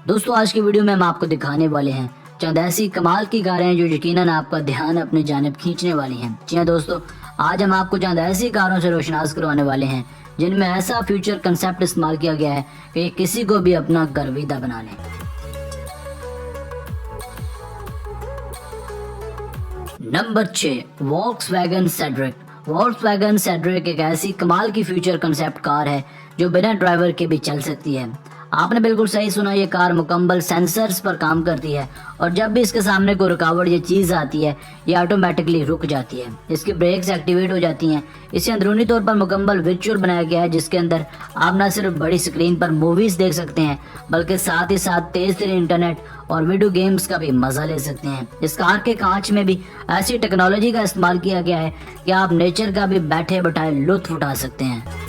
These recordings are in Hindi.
दोस्तों आज की वीडियो में हम आपको दिखाने वाले हैं चंद ऐसी कमाल की कारें जो यकीनन आपका ध्यान अपनी जानिब खींचने वाली हैं। जी हाँ दोस्तों, आज हम आपको चंद ऐसी कारों से रोशनास करवाने वाले हैं जिनमें ऐसा फ्यूचर कंसेप्ट इस्तेमाल किया गया है कि ये किसी को भी अपना गर्विदा बना लें। Number 6, Volkswagen Cedric. Volkswagen Cedric एक ऐसी कमाल की फ्यूचर कंसेप्ट कार है जो बिना ड्राइवर के भी चल सकती है। आपने बिल्कुल सही सुना, ये कार मुकम्मल सेंसर्स पर काम करती है और जब भी इसके सामने कोई रुकावट या चीज़ आती है ये ऑटोमेटिकली रुक जाती है। इसकी ब्रेक्स एक्टिवेट हो जाती हैं। इसे अंदरूनी तौर पर मुकम्मल वर्चुअल बनाया गया है जिसके अंदर आप न सिर्फ बड़ी स्क्रीन पर मूवीज़ देख सकते हैं बल्कि साथ ही साथ तेज़ तरीन इंटरनेट और वीडियो गेम्स का भी मज़ा ले सकते हैं। इस कार के कांच में भी ऐसी टेक्नोलॉजी का इस्तेमाल किया गया है कि आप नेचर का भी बैठे बैठाए लुत्फ उठा सकते हैं।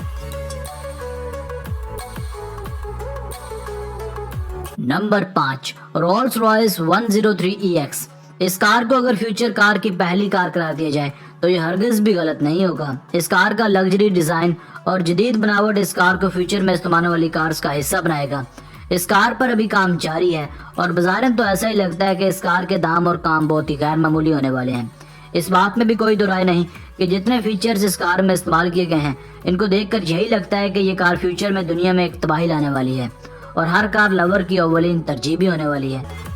Number 5, Rolls Royce 103EX। इस कार को अगर फ्यूचर कार की पहली कार करार दिया जाए तो ये हरगिज भी गलत नहीं होगा। इस कार का लग्जरी डिज़ाइन और जदीद बनावट इस कार को फ्यूचर में इस्तेमाल होने वाली कार्स का हिस्सा बनाएगा। इस कार पर अभी काम जारी है और बाज़ारन तो ऐसा ही लगता है कि इस कार के दाम और काम बहुत ही गैर मामूली होने वाले हैं। इस बात में भी कोई दो राय नहीं कि जितने फीचर्स इस कार में इस्तेमाल किए गए हैं इनको देखकर यही लगता है कि ये कार फ्यूचर में दुनिया में एक तबाही लाने वाली है और हर कार लवर की अव्वलीन तरजीह भी होने वाली है।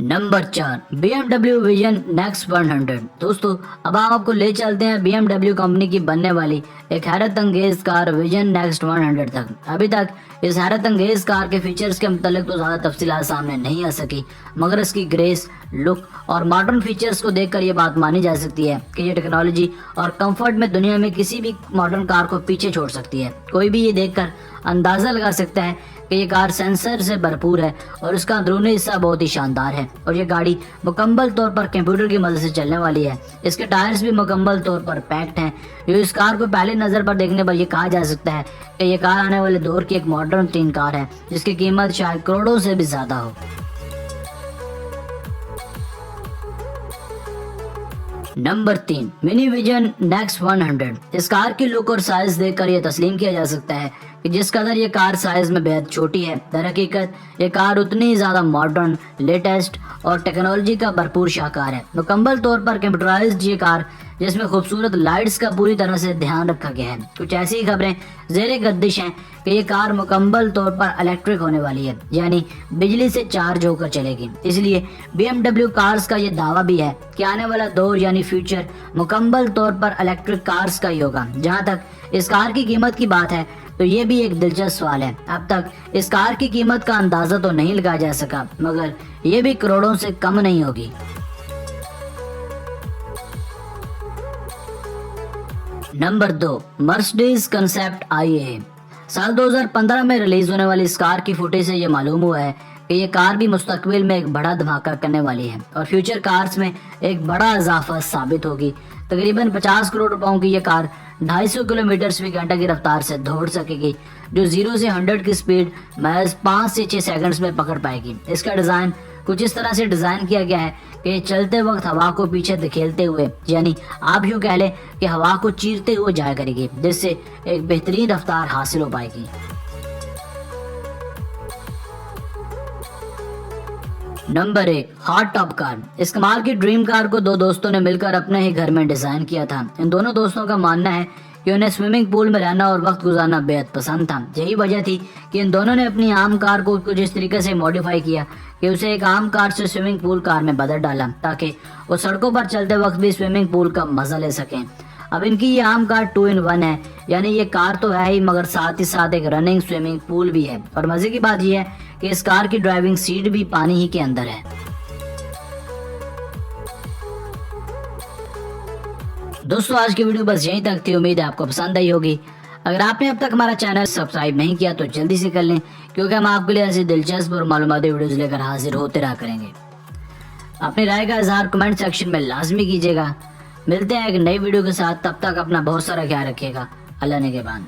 Number 4, BMW vision next 100। दोस्तों अब हम आपको ले चलते हैं BMW कंपनी की बनने वाली एक हैरत अंगेज कार विजन नेक्स्ट 100 तक। अभी तक इस हैरत अंगेज कार के फीचर्स के मुतालिक तो ज़्यादा तफसीलात सामने नहीं आ सकी, मगर इसकी ग्रेस, लुक और मॉडर्न फीचर्स को देखकर ये बात मानी जा सकती है कि ये टेक्नोलॉजी और कंफर्ट में दुनिया में किसी भी मॉडर्न कार को पीछे छोड़ सकती है। कोई भी ये देखकर अंदाज़ा लगा सकता है कि ये कार सेंसर से भरपूर है और इसका अंदरूनी हिस्सा बहुत ही शानदार है और ये गाड़ी मुकम्मल तौर पर कंप्यूटर की मदद से चलने वाली है। इसके टायर्स भी मुकम्मल तौर पर पैक्ड हैं। जो इस कार को पहले नज़र पर देखने पर यह कहा जा सकता है कि ये कार आने वाले दौर की एक मॉडर्न तीन कार है जिसकी कीमत शायद करोड़ों से भी ज़्यादा हो। Number 3, mini vision next 100। इस कार की लुक और साइज देखकर यह तस्लीम किया जा सकता है कि जिस कदर ये कार साइज में बेहद छोटी है, दर हकीकत ये कार उतनी ही ज़्यादा मॉडर्न, लेटेस्ट और टेक्नोलॉजी का भरपूर शाहकार है। मुकम्मल तौर पर कंप्यूटराइज्ड ये कार जिसमें खूबसूरत लाइट्स का पूरी तरह से ध्यान रखा गया है। कुछ ऐसी खबरें ज़ेरे गर्दिश हैं कि ये कार मुकम्मल तौर पर इलेक्ट्रिक होने वाली है, यानी बिजली से चार्ज होकर चलेगी। इसलिए BMW कार्स का ये दावा भी है कि आने वाला दौर यानी फ्यूचर मुकम्मल तौर पर इलेक्ट्रिक कार्स का ही होगा। जहाँ तक इस कार की कीमत की बात है तो ये भी एक दिलचस्प सवाल है। अब तक इस कार की कीमत का अंदाज़ा तो नहीं लगाया जा सका, मगर ये भी करोड़ों से कम नहीं होगी। Number 2, Mercedes concept IA। साल 2015 में रिलीज होने वाली इस कार की फुटेज से ये मालूम हुआ है कि ये कार भी मुस्तकबिल में एक बड़ा धमाका करने वाली है और फ्यूचर कार्स में एक बड़ा इजाफा साबित होगी। तकरीबन 50 करोड़ रुपयों की ये कार 250 किलोमीटर फी घंटा की रफ्तार से दौड़ सकेगी, जो 0 से 100 की स्पीड महज 5 से 6 सेकंड्स में पकड़ पाएगी। इसका डिज़ाइन कुछ इस तरह से डिज़ाइन किया गया है कि चलते वक्त हवा को पीछे धकेलते हुए, यानी आप यूँ कह लें कि हवा को चीरते हुए जाया करेगी, जिससे एक बेहतरीन रफ्तार हासिल हो पाएगी। Number 1, hot top car. इस कमाल की ड्रीम कार को दो दोस्तों ने मिलकर अपने ही घर में डिज़ाइन किया था। इन दोनों दोस्तों का मानना है कि उन्हें स्विमिंग पूल में रहना और वक्त गुजारना बेहद पसंद था। यही वजह थी कि इन दोनों ने अपनी आम कार को कुछ इस तरीके से मॉडिफाई किया कि उसे एक आम कार से स्विमिंग पूल कार में बदल डाला ताकि वो सड़कों पर चलते वक्त भी स्विमिंग पूल का मज़ा ले सकें। अब इनकी ये आम कार 2 in 1 है, यानी ये कार तो है ही मगर साथ ही साथ एक रनिंग स्विमिंग पूल भी है। और मज़े की बात यह है कि इस कार की ड्राइविंग सीट भी पानी ही के अंदर है। दोस्तों आज की वीडियो बस यहीं तक थी। उम्मीद है आपको पसंद आई होगी। अगर आपने अब तक हमारा चैनल सब्सक्राइब नहीं किया तो जल्दी से कर लें, क्योंकि हम आपके लिए ऐसी दिलचस्प और मालूमाती वीडियोज़ लेकर हाजिर होते रहा करेंगे। अपनी राय का इजहार कमेंट सेक्शन में लाजमी कीजिएगा। मिलते हैं एक नई वीडियो के साथ, तब तक अपना बहुत सारा ख्याल रखिएगा। अल्लाह ने के बाद।